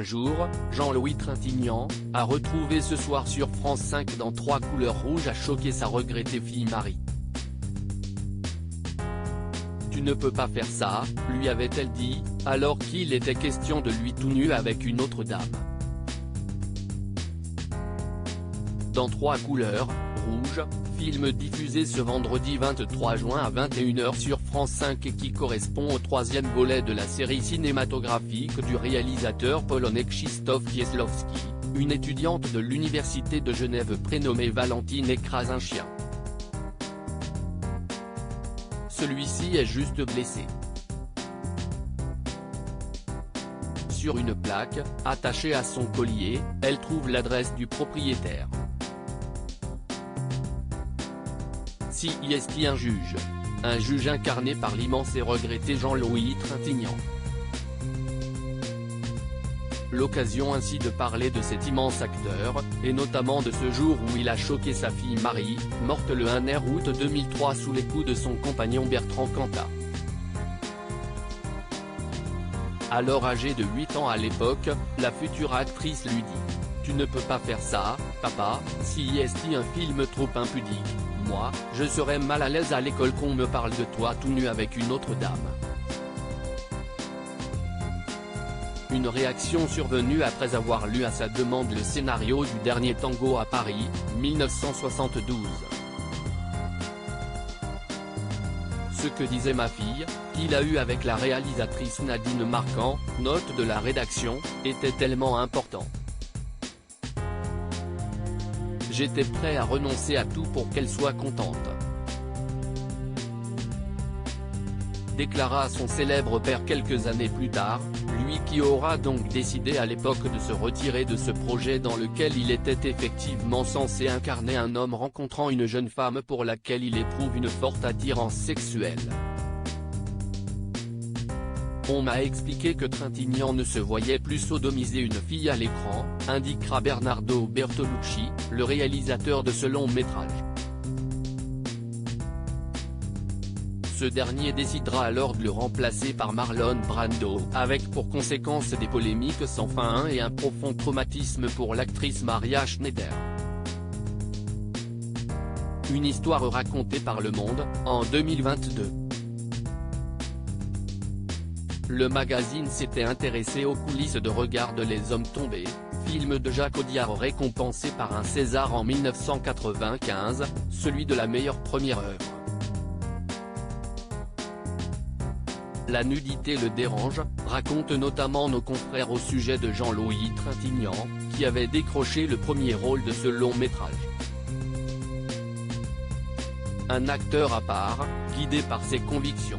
un jour, Jean-Louis Trintignant, a retrouvé ce soir sur France 5 dans 3 couleurs rouges a choqué sa regrettée fille Marie. Tu ne peux pas faire ça, lui avait-elle dit, alors qu'il était question de lui tout nu avec une autre dame. Dans 3 couleurs, rouge, film diffusé ce vendredi 23 juin à 21 h sur France 5 et qui correspond au 3e volet de la série cinématographique du réalisateur polonais Krzysztof Kieślowski, une étudiante de l'université de Genève prénommée Valentine écrase un chien. Celui-ci est juste blessé. Sur une plaque, attachée à son collier, elle trouve l'adresse du propriétaire. Si est un juge incarné par l'immense et regretté Jean-Louis Trintignant. L'occasion ainsi de parler de cet immense acteur, et notamment de ce jour où il a choqué sa fille Marie, morte le 1er août 2003 sous les coups de son compagnon Bertrand Cantat. Alors âgée de 8 ans à l'époque, la future actrice lui dit « Tu ne peux pas faire ça, papa, si est un film trop impudique, moi, je serais mal à l'aise à l'école qu'on me parle de toi tout nu avec une autre dame ». Une réaction survenue après avoir lu à sa demande le scénario du Dernier Tango à Paris, 1972. Ce que disait ma fille, qu'il a eu avec la réalisatrice Nadine Marquand, note de la rédaction, était tellement important. J'étais prêt à renoncer à tout pour qu'elle soit contente. Déclara son célèbre père quelques années plus tard, lui qui aura donc décidé à l'époque de se retirer de ce projet dans lequel il était effectivement censé incarner un homme rencontrant une jeune femme pour laquelle il éprouve une forte attirance sexuelle. On m'a expliqué que Trintignant ne se voyait plus sodomiser une fille à l'écran, indiquera Bernardo Bertolucci, le réalisateur de ce long métrage. Ce dernier décidera alors de le remplacer par Marlon Brando, avec pour conséquence des polémiques sans fin et un profond traumatisme pour l'actrice Maria Schneider. Une histoire racontée par Le Monde, en 2022. Le magazine s'était intéressé aux coulisses de Regarde les hommes tombés, film de Jacques Audiard récompensé par un César en 1995, celui de la meilleure première œuvre. La nudité le dérange, racontent notamment nos confrères au sujet de Jean-Louis Trintignant, qui avait décroché le premier rôle de ce long métrage. Un acteur à part, guidé par ses convictions.